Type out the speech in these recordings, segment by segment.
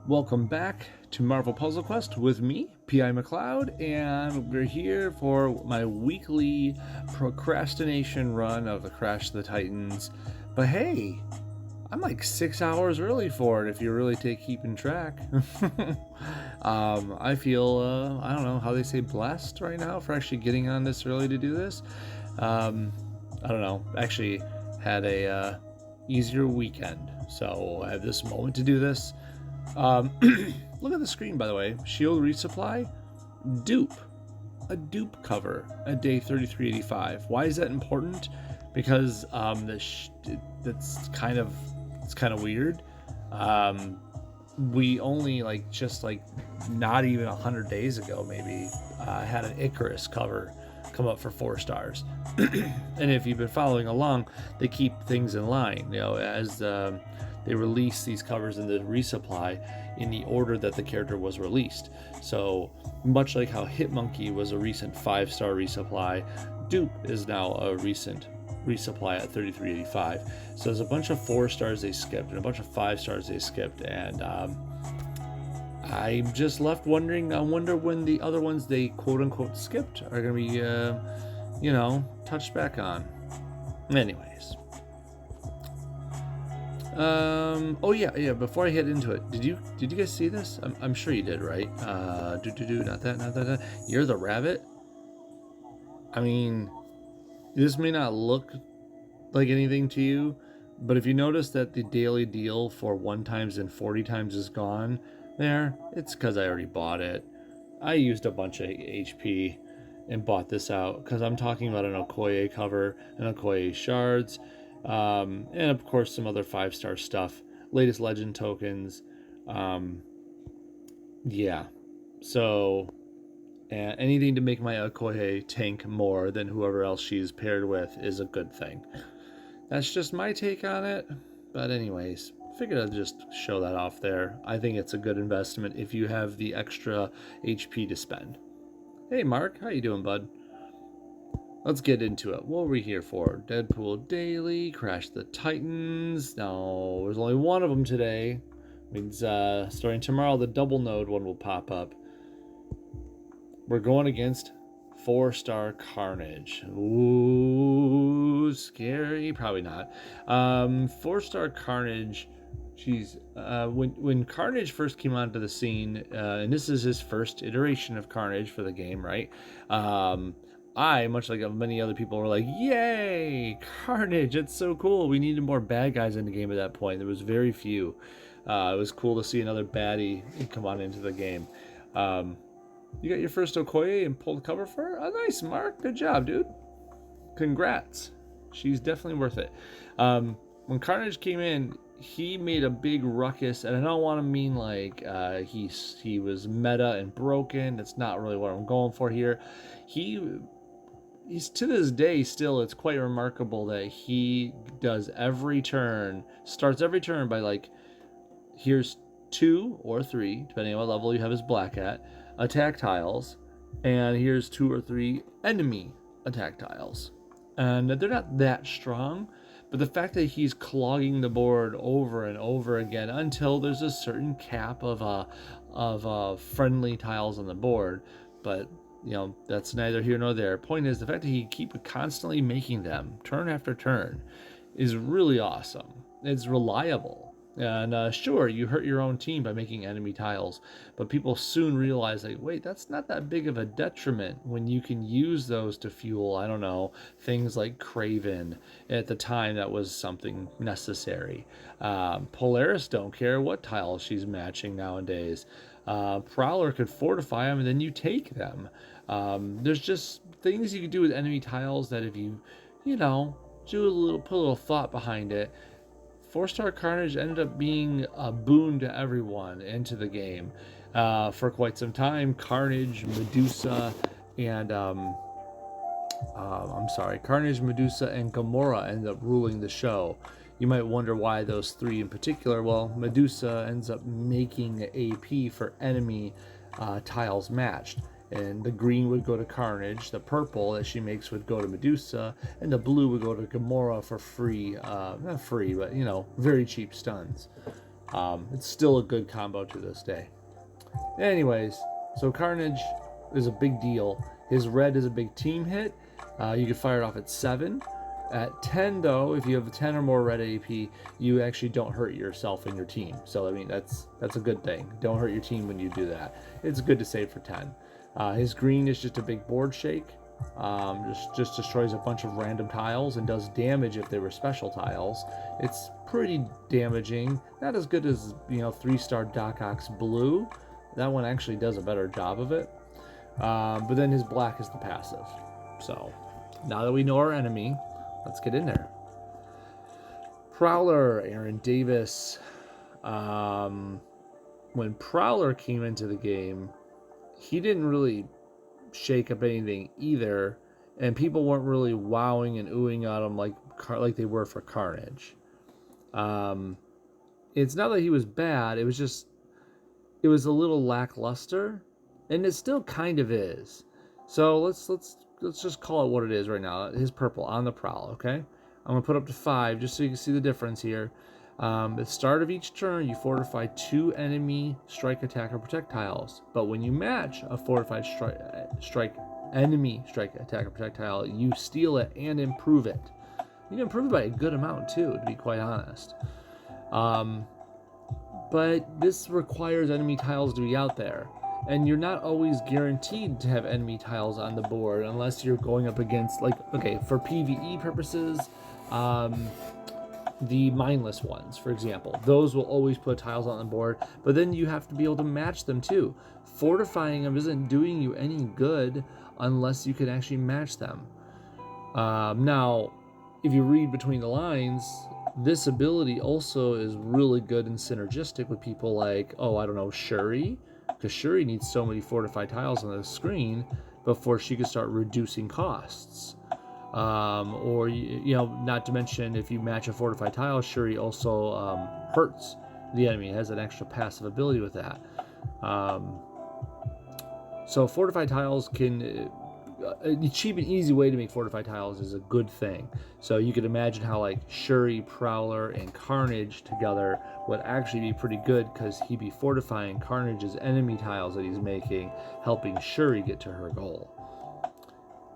Welcome back to Marvel Puzzle Quest with me, P.I. McLeod, and we're here for my weekly procrastination run of the Crash of the Titans. But hey, I'm like 6 hours early for it if you really keeping track. I feel, I don't know how they say blessed right now for actually getting on this early to do this. I don't know, actually had a easier weekend, so I have this moment to do this. Look at the screen, by the way. Shield resupply, dupe, a dupe cover at day 3385. Why is that important? Because that's kind of weird. We only just not even 100 days ago maybe had an Icarus cover come up for 4 stars. And if you've been following along, they keep things in line, as they release these covers in the resupply in the order that the character was released. So much like how Hitmonkey was a recent 5-star resupply, Dupe is now a recent resupply at 3385. So there's a bunch of 4 stars they skipped and a bunch of 5 stars they skipped, and I'm just left wondering. I wonder when the other ones they quote unquote skipped are going to be touched back on. Anyways, oh yeah, before I head into it, did you guys see this? I'm sure you did, right? Not that. You're the rabbit. I mean, this may not look like anything to you, but if you notice that the daily deal for 1 times and 40 times is gone there, it's because I already bought it. I used a bunch of HP and bought this out because I'm talking about an Okoye cover and Okoye shards, and of course some other 5-star stuff, latest legend tokens. Yeah, so anything to make my Okoye tank more than whoever else she's paired with is a good thing. That's just my take on it. But anyways, figured I'd just show that off there. I think it's a good investment if you have the extra HP to spend. Hey Mark, how you doing, bud? Let's get into it. What are we here for? Deadpool Daily, Crash the Titans. No, there's only one of them today. Means starting tomorrow, the double node one will pop up. We're going against 4-star Carnage. Ooh, scary. Probably not. 4-star Carnage. She's when Carnage first came onto the scene, and this is his first iteration of Carnage for the game, right? I, much like many other people, were like, "Yay, Carnage! It's so cool." We needed more bad guys in the game at that point. There was very few. It was cool to see another baddie come on into the game. You got your first Okoye and pulled cover for her? Oh, nice, Mark. Good job, dude. Congrats. She's definitely worth it. When Carnage came in, he made a big ruckus, and I don't want to mean like he was meta and broken. That's not really what I'm going for here. He's to this day still, it's quite remarkable that he does every turn, starts every turn by here's 2 or 3, depending on what level you have his black at, attack tiles, and here's 2 or 3 enemy attack tiles. And they're not that strong, but the fact that he's clogging the board over and over again until there's a certain cap of friendly tiles on the board, but that's neither here nor there. Point is, the fact that he keeps constantly making them turn after turn is really awesome. It's reliable. And sure, you hurt your own team by making enemy tiles, but people soon realize, wait, that's not that big of a detriment when you can use those to fuel, I don't know, things like Kraven. At the time, that was something necessary. Polaris don't care what tiles she's matching nowadays. Prowler could fortify them, and then you take them. There's just things you can do with enemy tiles that if you put a little thought behind it. 4-star Carnage ended up being a boon to everyone into the game. For quite some time, Carnage, Medusa, and Carnage, Medusa, and Gamora ended up ruling the show. You might wonder why those 3 in particular. Well, Medusa ends up making AP for enemy tiles matched. And the green would go to Carnage, the purple that she makes would go to Medusa, and the blue would go to Gamora for free, not free, but very cheap stuns. It's still a good combo to this day. Anyways, so Carnage is a big deal. His red is a big team hit. You can fire it off at 7. At 10, though, if you have 10 or more red AP, you actually don't hurt yourself and your team. So, I mean, that's a good thing. Don't hurt your team when you do that. It's good to save for 10. His green is just a big board shake. Just destroys a bunch of random tiles and does damage if they were special tiles. It's pretty damaging. Not as good as, 3-star Doc Ock's blue. That one actually does a better job of it. But then his black is the passive. So, now that we know our enemy, let's get in there. Prowler, Aaron Davis. When Prowler came into the game, he didn't really shake up anything either, and people weren't really wowing and oohing at him like they were for Carnage. It's not that he was bad, it was a little lackluster, and it still kind of is. So let's just call it what it is right now. His purple on the Prowl, okay? I'm gonna put up to 5 just so you can see the difference here. At the start of each turn, you fortify 2 enemy strike, attack, or protect tiles. But when you match a fortified enemy strike, attack, or protect tile, you steal it and improve it. You can improve it by a good amount too, to be quite honest. But this requires enemy tiles to be out there. And you're not always guaranteed to have enemy tiles on the board unless you're going up against, for PvE purposes, the mindless ones, for example. Those will always put tiles on the board, but then you have to be able to match them too. Fortifying them isn't doing you any good unless you can actually match them. Now, if you read between the lines, this ability also is really good and synergistic with people like, Shuri, because Shuri needs so many fortified tiles on the screen before she can start reducing costs. Or not to mention, if you match a fortified tile, Shuri also hurts the enemy. It has an extra passive ability with that. So fortified tiles can a cheap and easy way to make fortified tiles is a good thing. So you could imagine how Shuri, Prowler, and Carnage together would actually be pretty good, because he'd be fortifying Carnage's enemy tiles that he's making, helping Shuri get to her goal.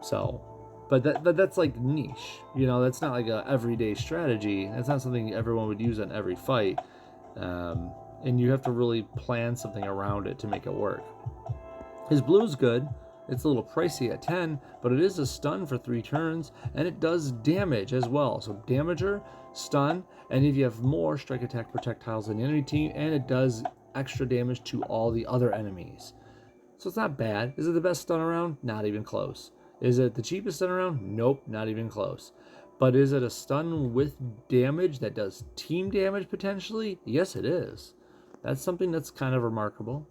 So, but that's niche. That's not a everyday strategy. That's not something everyone would use on every fight. And you have to really plan something around it to make it work. His blue's good. It's a little pricey at 10, but it is a stun for 3 turns, and it does damage as well. So damager, stun, and if you have more strike, attack, projectiles in the enemy team, and it does extra damage to all the other enemies. So it's not bad. Is it the best stun around? Not even close. Is it the cheapest stun around? Nope, not even close. But is it a stun with damage that does team damage potentially? Yes, it is. That's something that's kind of remarkable.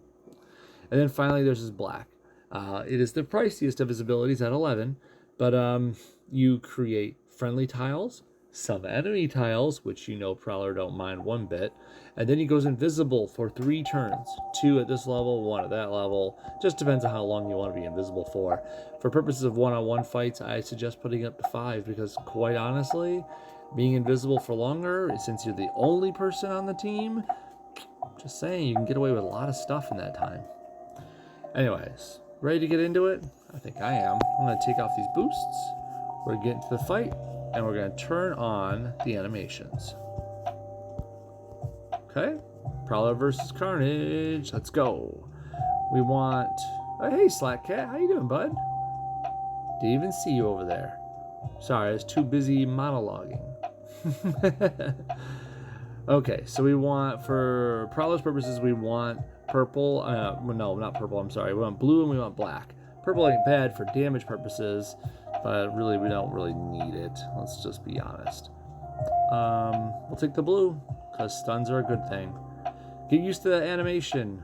And then finally, there's his black. It is the priciest of his abilities at 11, but you create friendly tiles, some enemy tiles, which Prowler don't mind one bit, and then he goes invisible for 3 turns, 2 at this level, 1 at that level. Just depends on how long you want to be invisible for. For purposes of one-on-one fights, I suggest putting it up to 5, because quite honestly, being invisible for longer, since you're the only person on the team, just saying, you can get away with a lot of stuff in that time. Anyways, ready to get into it? I think I am. I'm going to take off these boosts. We're getting to the fight, and we're going to turn on the animations. Okay, Prowler versus Carnage. Let's go. We want... Oh, hey, Slack Cat. How you doing, bud? Didn't even see you over there. Sorry, I was too busy monologuing. Okay, so we want, for Prowler's purposes, we want purple. No, not purple, I'm sorry. We want blue and we want black. Purple ain't bad for damage purposes, but really, we don't really need it. Let's just be honest. We'll take the blue, because stuns are a good thing. Get used to that animation.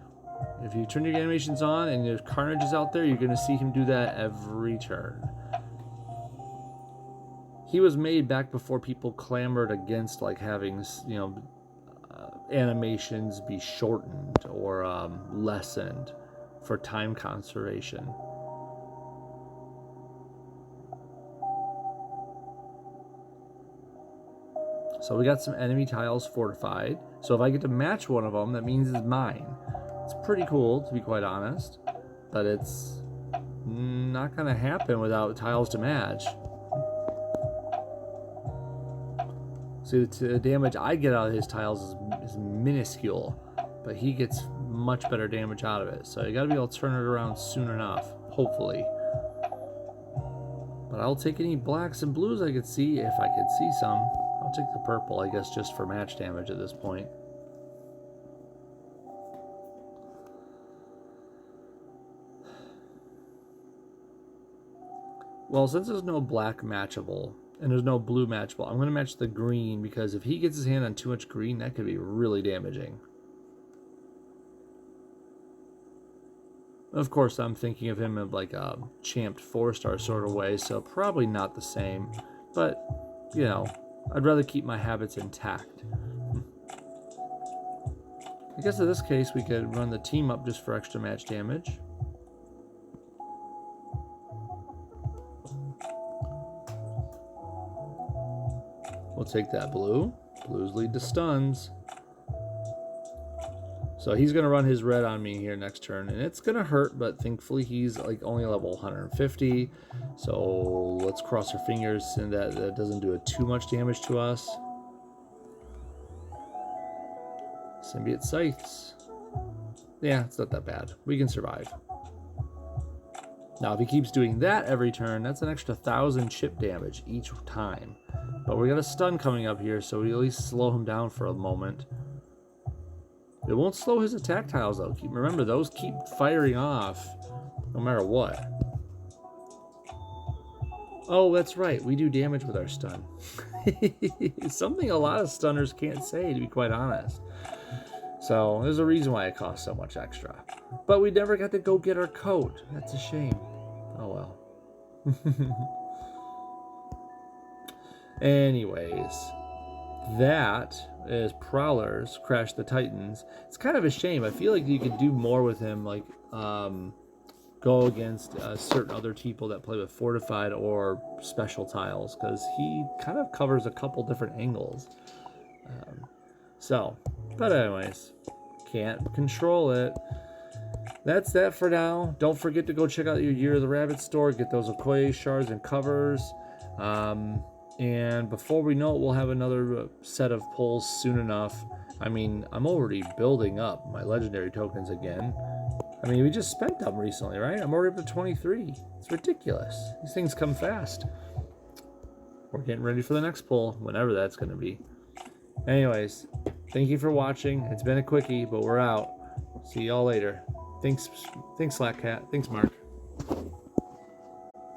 If you turn your animations on and there's Carnage is out there, you're going to see him do that every turn. He was made back before people clamored against having, animations be shortened or lessened for time conservation. So we got some enemy tiles fortified. So if I get to match one of them, that means it's mine. It's pretty cool, to be quite honest. But it's not going to happen without tiles to match. See, the damage I get out of his tiles is minuscule. But he gets much better damage out of it. So you got to be able to turn it around soon enough, hopefully. But I'll take any blacks and blues I could see, if I could see some. I'll take the purple, I guess, just for match damage at this point. Well, since there's no black matchable, and there's no blue matchable, I'm going to match the green, because if he gets his hand on too much green, that could be really damaging. Of course, I'm thinking of him of like a champed 4-star sort of way, so probably not the same. But, you know, I'd rather keep my habits intact. I guess in this case, we could run the team up just for extra match damage. We'll take that blue. Blues lead to stuns. So he's going to run his red on me here next turn, and it's going to hurt, but thankfully he's like only level 150. So let's cross our fingers and that doesn't do too much damage to us. Symbiote Scythes. Yeah, it's not that bad. We can survive. Now, if he keeps doing that every turn, that's an extra 1,000 chip damage each time. But we got a stun coming up here, so we at least slow him down for a moment. It won't slow his attack tiles, though. Remember, those keep firing off no matter what. Oh, that's right. We do damage with our stun. Something a lot of stunners can't say, to be quite honest. So there's a reason why it costs so much extra. But we never got to go get our coat. That's a shame. Oh well. Anyways, that is Prowler's Crash the Titans. It's kind of a shame. I feel like you could do more with him, like go against certain other people that play with fortified or special tiles, because he kind of covers a couple different angles. But anyways, can't control it. That's that for now. Don't forget to go check out your Year of the Rabbit store. Get those Okoye shards and covers. And before we know it, we'll have another set of pulls soon enough. I mean, I'm already building up my legendary tokens again. I mean, we just spent them recently, right? I'm already up to 23. It's ridiculous. These things come fast. We're getting ready for the next pull, whenever that's going to be. Anyways, thank you for watching. It's been a quickie, but we're out. See y'all later. Thanks Slack Cat. Thanks, Mark.